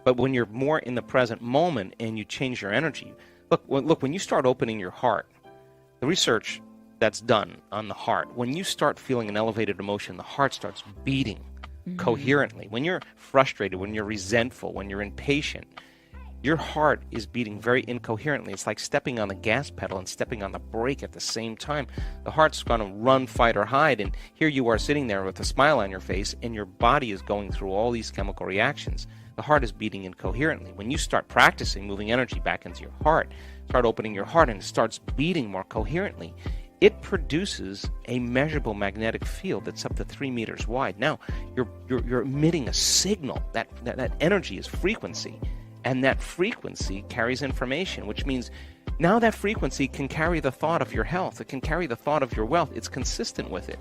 But when you're more in the present moment and you change your energy, look, when you start opening your heart, the research that's done on the heart, when you start feeling an elevated emotion, the heart starts beating coherently. When you're frustrated, when you're resentful, when you're impatient, your heart is beating very incoherently. It's like stepping on the gas pedal and stepping on the brake at the same time. The heart's going to run, fight, or hide, and here you are sitting there with a smile on your face, and your body is going through all these chemical reactions. The heart is beating incoherently. When you start practicing moving energy back into your heart, start opening your heart, and it starts beating more coherently, it produces a measurable magnetic field that's up to 3 meters wide. Now, you're emitting a signal. That energy is frequency. And that frequency carries information, which means now that frequency can carry the thought of your health. It can carry the thought of your wealth. It's consistent with it.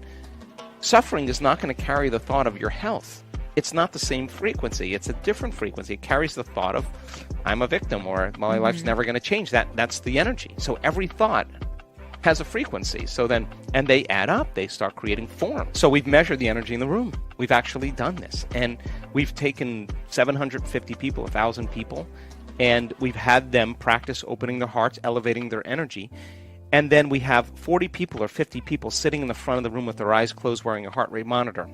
Suffering is not going to carry the thought of your health. It's not the same frequency. It's a different frequency. It carries the thought of, I'm a victim, or my life's never going to change. That's the energy. So every thought has a frequency. So then, and they add up, they start creating form. So we've measured the energy in the room. We've actually done this. And we've taken 750 people, 1,000 people, and we've had them practice opening their hearts, elevating their energy. And then we have 40 people or 50 people sitting in the front of the room with their eyes closed wearing a heart rate monitor.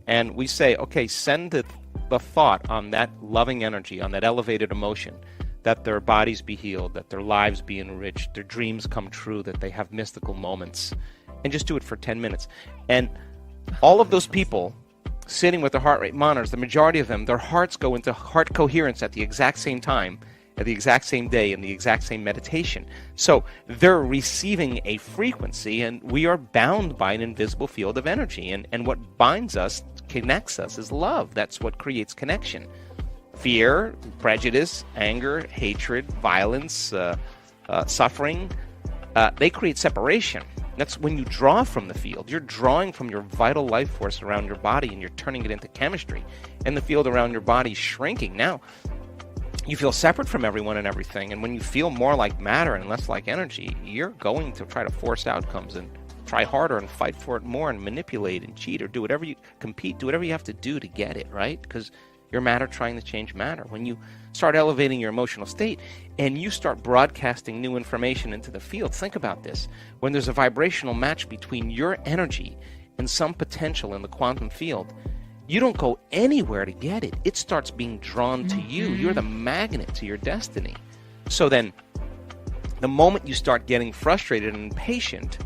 And we say, okay, send the thought on that loving energy, on that elevated emotion, that their bodies be healed, that their lives be enriched, their dreams come true, that they have mystical moments. And just do it for 10 minutes. And all of those people sitting with their heart rate monitors, the majority of them, their hearts go into heart coherence at the exact same time, at the exact same day, in the exact same meditation. So they're receiving a frequency, and we are bound by an invisible field of energy. And what binds us, connects us, is love. That's what creates connection. Fear, prejudice, anger, hatred, violence, suffering, they create separation. That's when you draw from the field. You're drawing from your vital life force around your body, and you're turning it into chemistry. And the field around your body is shrinking. Now, you feel separate from everyone and everything, and when you feel more like matter and less like energy, you're going to try to force outcomes and try harder and fight for it more and manipulate and cheat or do whatever you compete, do whatever you have to do to get it, right? Because your matter trying to change matter. When you start elevating your emotional state and you start broadcasting new information into the field, think about this. When there's a vibrational match between your energy and some potential in the quantum field, you don't go anywhere to get it. It starts being drawn to you. You're the magnet to your destiny. So then, the moment you start getting frustrated and impatient,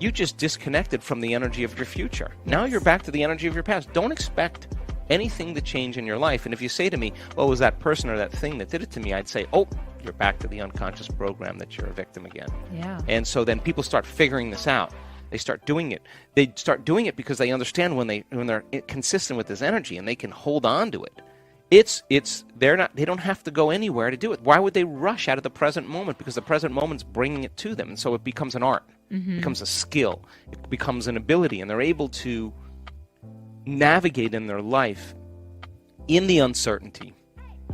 you just disconnected from the energy of your future. Now you're back to the energy of your past. Don't expect anything to change in your life. And if you say to me, well, it was that person or that thing that did it to me, I'd say, oh, you're back to the unconscious program that you're a victim again. Yeah. And so then people start figuring this out. They start doing it. They start doing it because they understand when they're consistent with this energy and they can hold on to it. They don't have to go anywhere to do it. Why would they rush out of the present moment? Because the present moment's bringing it to them. And so it becomes an art. It becomes a skill. It becomes an ability. And they're able to navigate in their life in the uncertainty,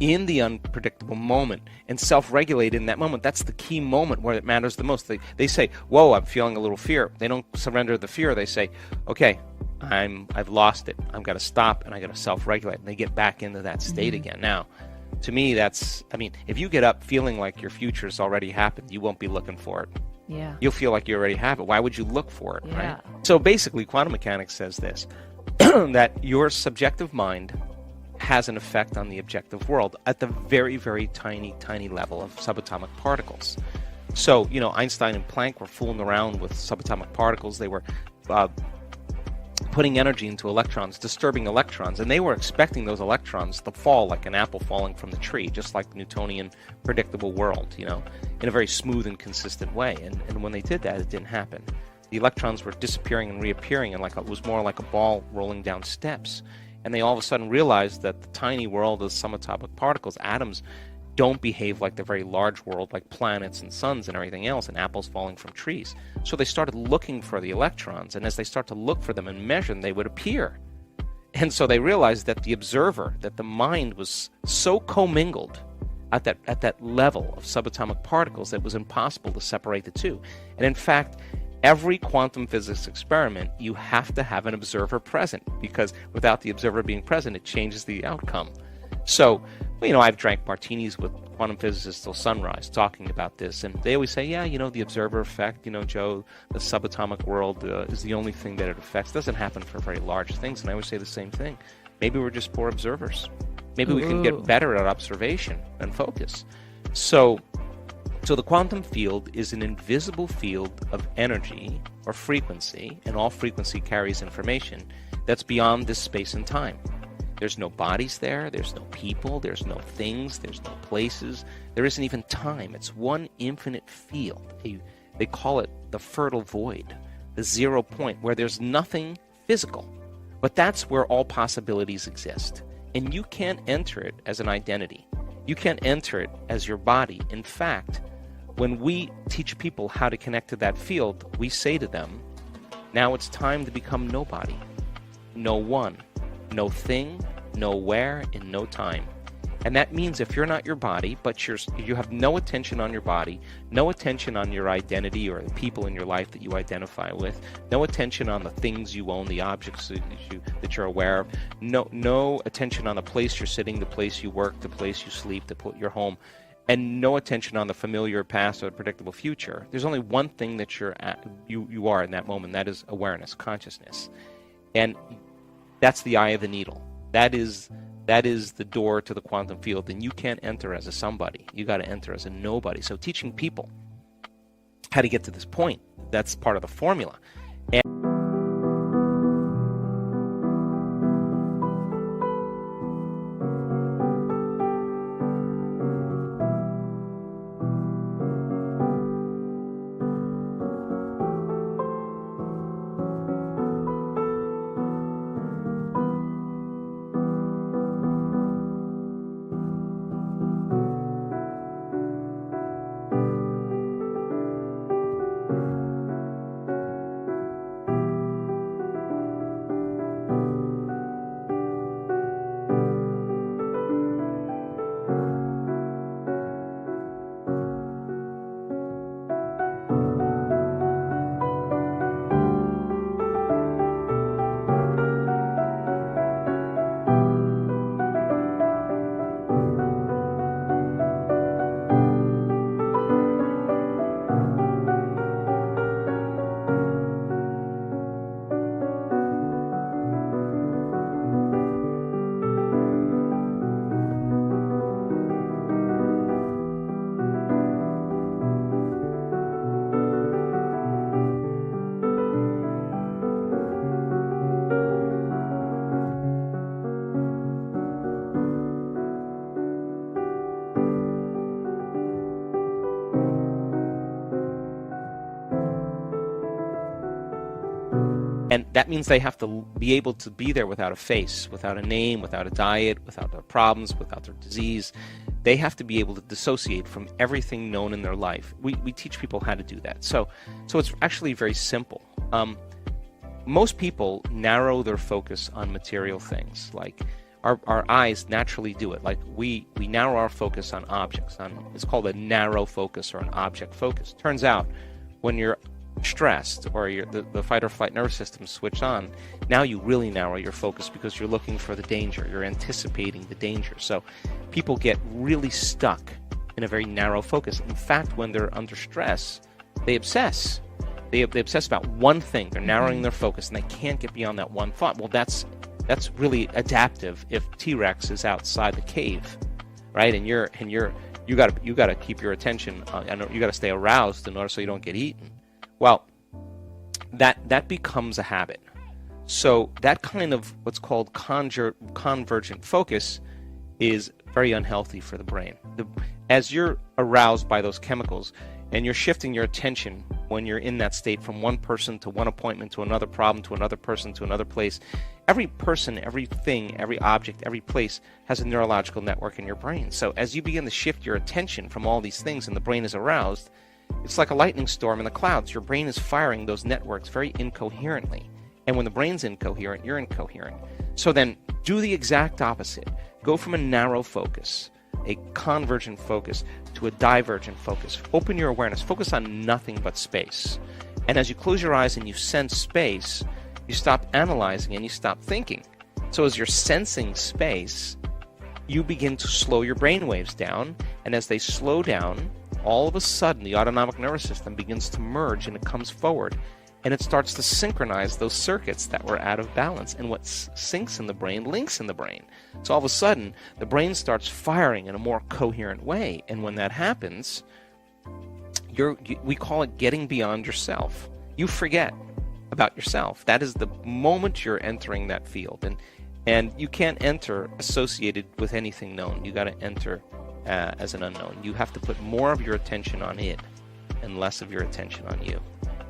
in the unpredictable moment, and self-regulate in that moment. That's the key moment where it matters the most. They say, whoa, I'm feeling a little fear. They don't surrender the fear. They say, okay, I've lost it. I've got to stop, and I got to self-regulate. And they get back into that state again. Now, to me, if you get up feeling like your future's already happened, you won't be looking for it. Yeah. You'll feel like you already have it. Why would you look for it, right? So basically, quantum mechanics says this, that your subjective mind has an effect on the objective world at the very, very tiny, tiny level of subatomic particles. So, Einstein and Planck were fooling around with subatomic particles. They were putting energy into electrons, disturbing electrons, and they were expecting those electrons to fall like an apple falling from the tree, just like the Newtonian predictable world, in a very smooth and consistent way. And when they did that, it didn't happen. The electrons were disappearing and reappearing, and it was more like a ball rolling down steps. And they all of a sudden realized that the tiny world of subatomic particles, atoms, don't behave like the very large world, like planets and suns and everything else, and apples falling from trees. So they started looking for the electrons, and as they start to look for them and measure them, they would appear. And so they realized that the observer, that the mind was so commingled at that level of subatomic particles that it was impossible to separate the two. And in fact, every quantum physics experiment, you have to have an observer present, because without the observer being present, it changes the outcome. So, I've drank martinis with quantum physicists till sunrise talking about this, and they always say, yeah, the observer effect, Joe, the subatomic world is the only thing that it affects. It doesn't happen for very large things, and I always say the same thing. Maybe we're just poor observers. Maybe we can get better at observation and focus. So the quantum field is an invisible field of energy or frequency, and all frequency carries information that's beyond this space and time. There's no bodies there, there's no people, there's no things, there's no places, there isn't even time. It's one infinite field. They call it the fertile void, the 0 point, where there's nothing physical. But that's where all possibilities exist. And you can't enter it as an identity. You can't enter it as your body. In fact, when we teach people how to connect to that field, we say to them, now it's time to become nobody, no one, no thing, no where, and no time. And that means if you're not your body, but you have no attention on your body, no attention on your identity or the people in your life that you identify with, no attention on the things you own, the objects that you're aware of, no attention on the place you're sitting, the place you work, the place you sleep, your home, and no attention on the familiar past or the predictable future. There's only one thing that you are in that moment. That is awareness, consciousness. And that's the eye of the needle. That is the door to the quantum field, and you can't enter as a somebody. You got to enter as a nobody. So teaching people how to get to this point, that's part of the formula. And that means they have to be able to be there without a face, without a name, without a diet, without their problems, without their disease. They have to be able to dissociate from everything known in their life. We teach people how to do that. So it's actually very simple. Most people narrow their focus on material things. Like our eyes naturally do it. Like we narrow our focus on objects. It's called a narrow focus or an object focus. Turns out when you're stressed or the fight or flight nervous system switched on, now you really narrow your focus because you're looking for the danger. You're anticipating the danger. So people get really stuck in a very narrow focus. In fact, when they're under stress, they obsess. They obsess about one thing. They're narrowing their focus and they can't get beyond that one thought. Well, that's really adaptive if T-Rex is outside the cave, right? And you got to keep your attention and you got to stay aroused in order so you don't get eaten. Well, that becomes a habit. So that kind of what's called convergent focus is very unhealthy for the brain. As you're aroused by those chemicals and you're shifting your attention when you're in that state from one person to one appointment to another problem to another person to another place, every person, every thing, every object, every place has a neurological network in your brain. So as you begin to shift your attention from all these things and the brain is aroused, it's like a lightning storm in the clouds. Your brain is firing those networks very incoherently. And when the brain's incoherent, you're incoherent. So then do the exact opposite. Go from a narrow focus, a convergent focus, to a divergent focus. Open your awareness. Focus on nothing but space. And as you close your eyes and you sense space, you stop analyzing and you stop thinking. So as you're sensing space, you begin to slow your brain waves down, and as they slow down, all of a sudden the autonomic nervous system begins to merge and it comes forward, and it starts to synchronize those circuits that were out of balance, and what syncs in the brain links in the brain. So all of a sudden the brain starts firing in a more coherent way, and when that happens, we call it getting beyond yourself. You forget about yourself. That is the moment you're entering that field, and you can't enter associated with anything known. You got to enter as an unknown. You have to put more of your attention on it and less of your attention on you.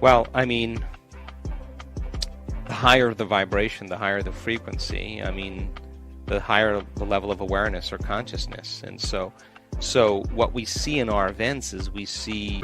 Well, I mean, the higher the vibration, the higher the frequency, I mean, the higher the level of awareness or consciousness. And so what we see in our events is we see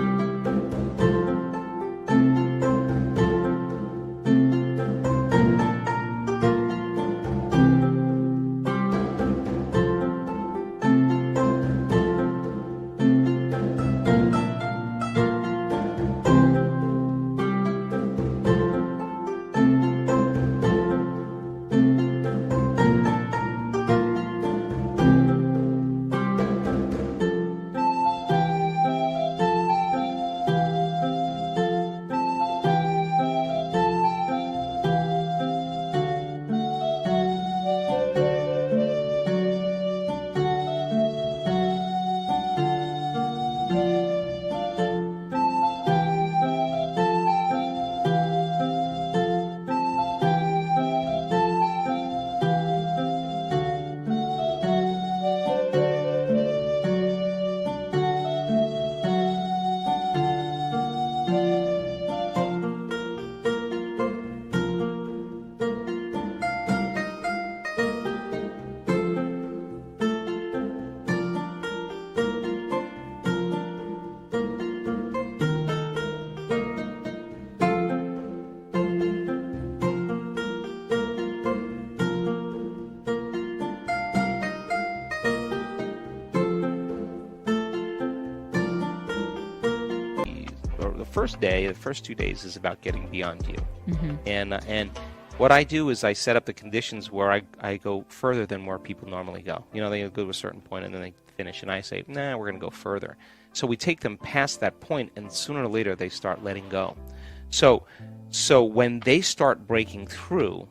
the first 2 days is about getting beyond you. And what I do is I set up the conditions where I go further than where people normally go. You know, they go to a certain point and then they finish, and I say, nah, we're going to go further. So we take them past that point, and sooner or later they start letting go. So when they start breaking through,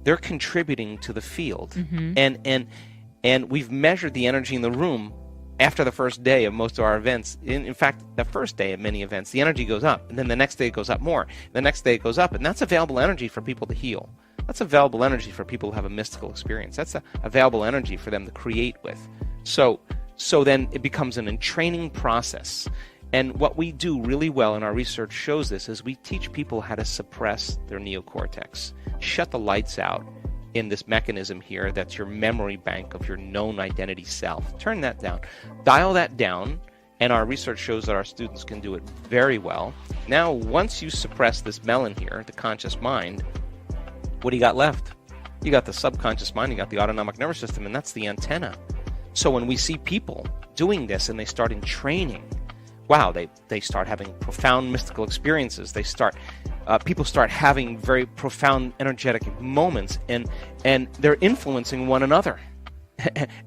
they're contributing to the field. And we've measured the energy in the room after the first day of most of our events. In fact, the first day of many events, the energy goes up, and then the next day it goes up more. The next day it goes up, and that's available energy for people to heal. That's available energy for people who have a mystical experience. That's available energy for them to create with. So then it becomes an entraining process. And what we do really well, and our research shows this, is we teach people how to suppress their neocortex, shut the lights out in this mechanism here that's your memory bank of your known identity self. Turn that down. Dial that down, and our research shows that our students can do it very well. Now, once you suppress this melon here, the conscious mind, what do you got left? You got the subconscious mind, you got the autonomic nervous system, and that's the antenna. So when we see people doing this and they start in training, wow, they start having profound mystical experiences. People start having very profound energetic moments, and they're influencing one another.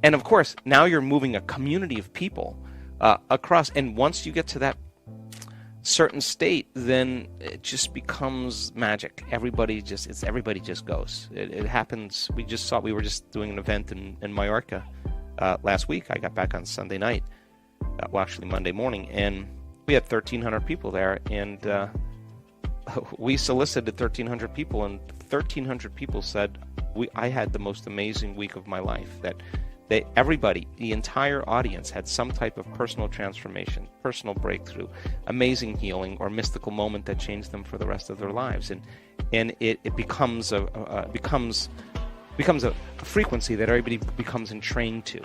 And of course, now you're moving a community of people across. And once you get to that certain state, then it just becomes magic. Everybody just goes. It happens. We were just doing an event in Mallorca last week. I got back on Sunday night. Well, actually Monday morning, and we had 1,300 people there, and we solicited 1,300 people, and 1,300 people said, I had the most amazing week of my life. That everybody, the entire audience, had some type of personal transformation, personal breakthrough, amazing healing, or mystical moment that changed them for the rest of their lives. And it becomes a frequency that everybody becomes entrained to.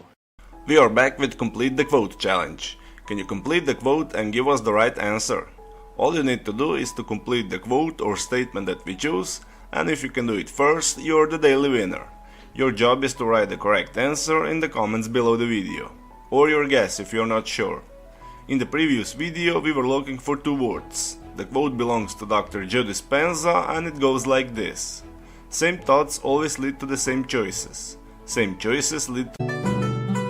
We are back with Complete the Quote challenge. Can you complete the quote and give us the right answer? All you need to do is to complete the quote or statement that we choose, and if you can do it first, you're the daily winner. Your job is to write the correct answer in the comments below the video, or your guess if you're not sure. In the previous video we were looking for 2 words. The quote belongs to Dr. Joe Dispenza, and it goes like this: same thoughts always lead to the same choices. Same choices lead to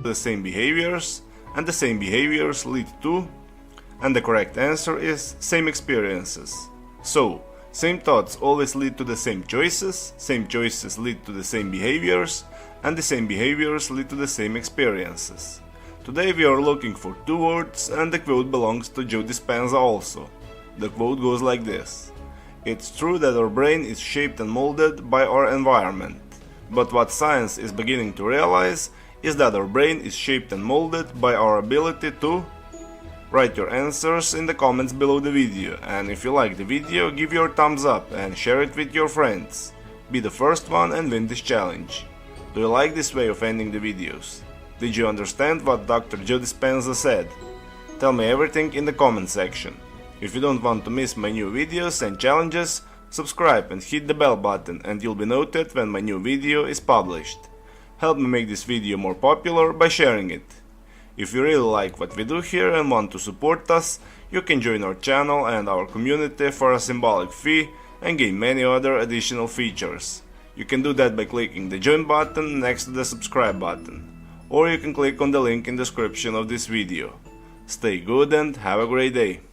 the same behaviors, and the same behaviors lead to, and the correct answer is same experiences. So, same thoughts always lead to the same choices lead to the same behaviors, and the same behaviors lead to the same experiences. Today we are looking for two words, and the quote belongs to Joe Dispenza also. The quote goes like this: "It's true that our brain is shaped and molded by our environment, but what science is beginning to realize is that our brain is shaped and molded by our ability to..." Write your answers in the comments below the video, and if you like the video, give your thumbs up and share it with your friends. Be the first one and win this challenge. Do you like this way of ending the videos? Did you understand what Dr. Joe Dispenza said? Tell me everything in the comment section. If you don't want to miss my new videos and challenges, subscribe and hit the bell button and you'll be notified when my new video is published. Help me make this video more popular by sharing it. If you really like what we do here and want to support us, you can join our channel and our community for a symbolic fee and gain many other additional features. You can do that by clicking the join button next to the subscribe button, or you can click on the link in the description of this video. Stay good and have a great day.